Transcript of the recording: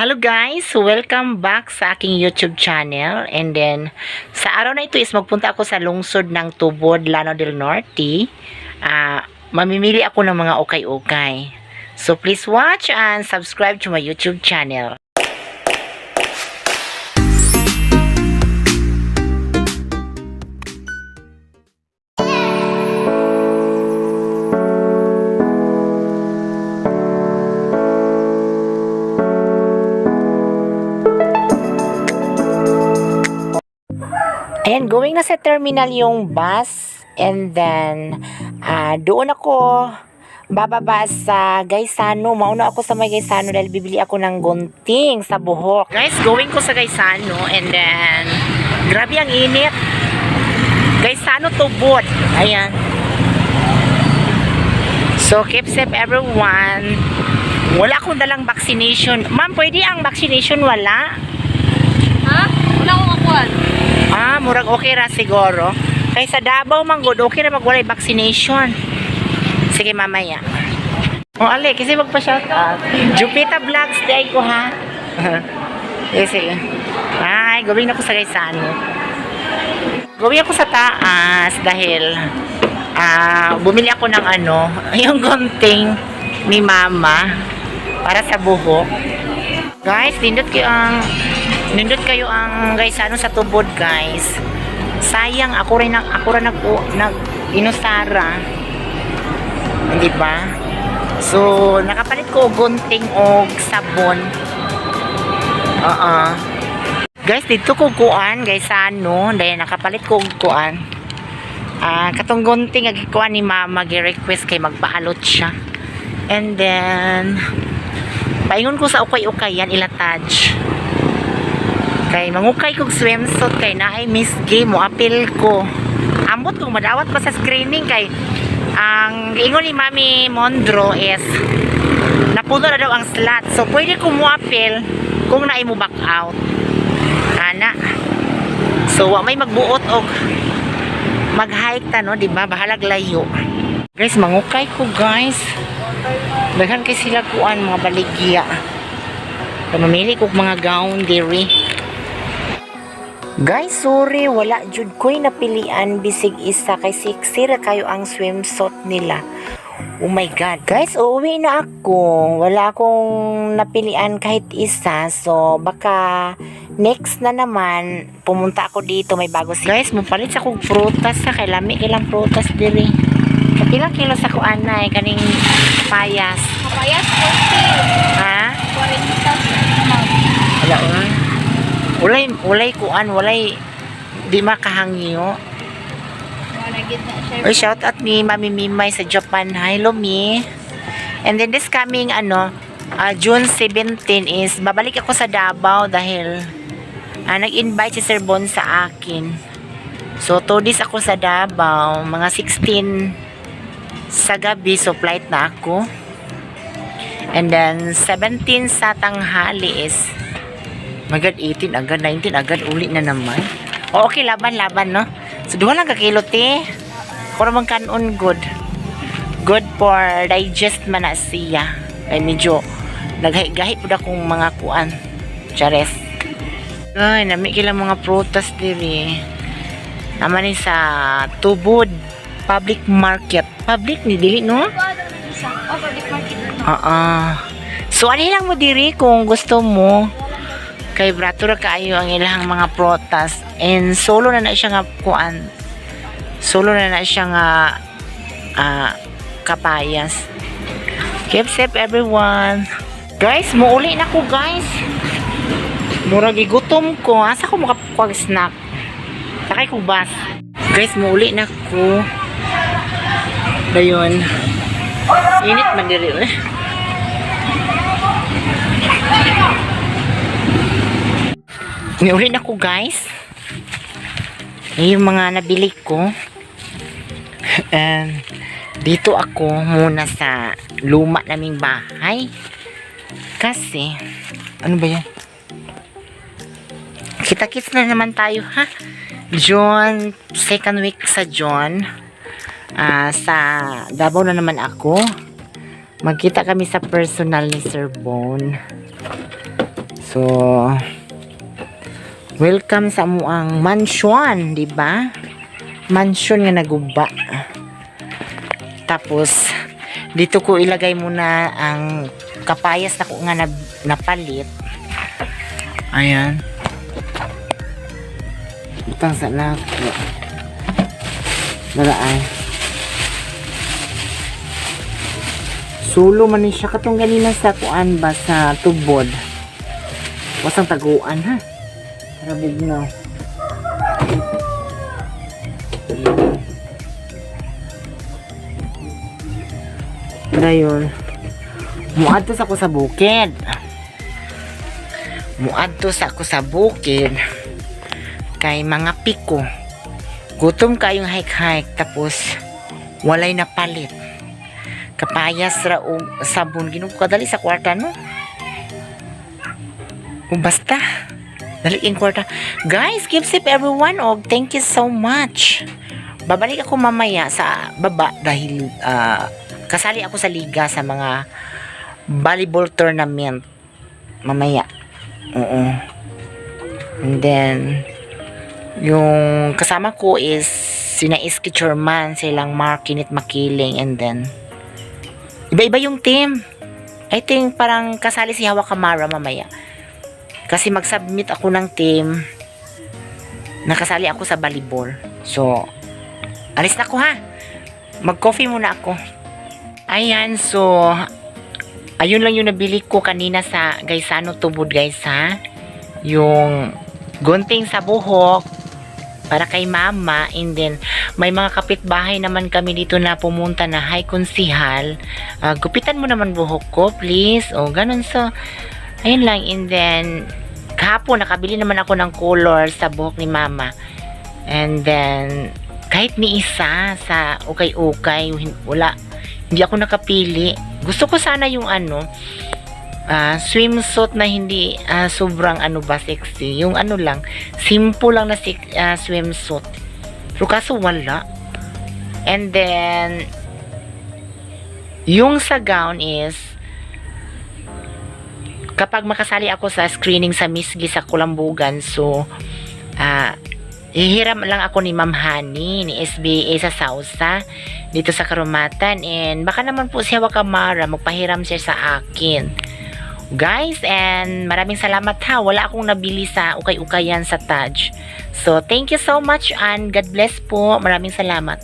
Hello guys! Welcome back sa aking YouTube channel. And then, sa araw na ito is magpunta ako sa lungsod ng Tubod, Lanao del Norte. Mamimili ako ng mga ukay-ukay. So please watch and subscribe to my YouTube channel. Ayan, going na sa terminal yung bus. And then, doon ako bababa sa Gaisano. Mauna ako sa may Gaisano dahil bibili ako ng gunting sa buhok. Guys, going ko sa Gaisano. And then, grabe ang init. Gaisano Tubod. Ayan. So, keep safe everyone. Wala akong dalang vaccination. Ma'am, pwede ang vaccination? Wala? Ha? Wala akong akuan. Murag okay ra siguro. Kay sa Davao man good, okay ra magwalay vaccination. Sige mamaya. Ale, kasi magpa-shout out. Jupita Vlogs day ko ha. Sige. Ay, gawin ako sa Gaisano. Gawin ako sa taas dahil bumili ako ng yung gunting ni mama para sa buhok. Guys, nindot kayo ang Gaisano sa Tubod, guys. Sayang ako rin inusara. Hindi ba? So, nakapalit ko gunting o sabon. Guys, dito ko kuan Gaisano, dahil nakapalit ko kuan. Katong gunting agikuan ni mama gi-request kay magpaalot siya. And then paingon ko sa ukay-ukayan ilatag. Kay mangukay kog swimsuit kay naay Miss G mo apil ko. Ambot kung madawat pa sa screening kay ang ingon ni Mami Mondro is napuno na daw ang slot. So pwede ko mo apil kung naay mo back out. Ana. So wa may magbuot og mag-hike ta no, di ba? Bahalag layo. Guys, mangukay ko guys. Daghan kay sila kuan mga baligya. Mamili ko mga gown diri. Guys, sorry, wala jud ko'y napilian bisig isa kay siksira kayo ang swimsuit nila. Oh my God. Guys, uuwi na ako. Wala akong napilian kahit isa. So, baka next na naman, pumunta ako dito. May bago si... Guys, mupalit sa kong prutas sa kay lami kilang prutas diri. Kapilang kilo sa kuan na kaning payas. Kapayas, 40. Ha? 40. Wala na. Walay kuan, walay di makahangyo. Or shout out ni Mami Mimay sa Japan. Hello Mi. And then this coming June 17 is babalik ako sa Davao dahil nag-invite si Sir Bon sa akin. So 2 days ako sa Davao, mga 16 sa gabi, so flight na ako. And then 17 sa tanghali is agad 18, agad 19, agad uli na naman. Okay, laban, no? So, duha lang kakilo, te. Kung naman kanon, good. Good for digest man na siya. Ay, medyo naghahi-gahi po na kong mga kuan. Chares. Ay, nami kilang mga prutas diri. Naman ni sa Tubod Public Market. Public ni dili, no? Public market. So, ano lang mo diri kung gusto mo. Kay bratura kaayo ang ilang mga prutas. And solo na siya nga kuan. Solo na siya nga kapayas. Keep safe everyone. Guys, muuli na ko guys. Murag igutom ko. Asa ko makakuha snack? Sakay ko bus. Guys, muuli na ko. Dayon. Init man diri eh. Niulit ako guys. Yung mga nabili ko. And dito ako muna sa luma naming bahay. Kasi ano ba yan? Kita-kits na naman tayo ha. June, second week sa June. Sa Davao na naman ako. Magkita kami sa personal ni Sir Bon. So, welcome sa amuang mansion, di ba? Mansion nga naguba. Tapos, dito ko ilagay muna ang kapayas na ko nga napalit. Ayan. Butang sa lako. Daraan. Sulo man ni siya katong ganina sa kuan ba sa tubod. Wasang taguan ha. Para bugnaw. Dayon. Muadto sa ko sa bukid. Muadto sa ko sa bukid. Kay mga piko. Gutom kayong hike-hike tapos walay napalit. Kapayas ra o sabon ginuko kadali sa kwarta no. O basta. Dali in kwarta. Guys, keep safe everyone. Og thank you so much. Babalik ako mamaya sa baba dahil kasali ako sa liga sa mga volleyball tournament mamaya. Oo. And then yung kasama ko is sina Iski Churman, silang Mark, Kinit Makiling, and then iba-iba yung team. I think parang kasali si Hawa Kamara mamaya. Kasi mag-submit ako ng team. Nakasali ako sa volleyball. So, alis na ako ha. Mag-coffee muna ako. Ayan, so ayun lang yung nabili ko kanina sa Gaisano Tubod guys ha. Yung gunting sa buhok para kay mama, and then may mga kapitbahay naman kami dito na pumunta na, "Hi konsihal, gupitan mo naman buhok ko please." O ganun, so ayun lang. And then kahapon nakabili naman ako ng color sa buhok ni mama, and then kahit ni isa sa ukay-ukay wala, hindi ako nakapili. Gusto ko sana yung swimsuit na hindi sobrang sexy. Yung lang, simple lang na swimsuit. Pero kaso wala. And then, yung sa gown is, kapag makasali ako sa screening sa Miss G sa Kulambugan, so, hihiram lang ako ni Ma'am Honey, ni SBA sa Sausa, dito sa Karumatan, and baka naman po si Hawa Kamara, magpahiram siya sa akin. Guys, and maraming salamat ha. Wala akong nabili sa ukay-ukayan sa Taj. So, thank you so much and God bless po. Maraming salamat.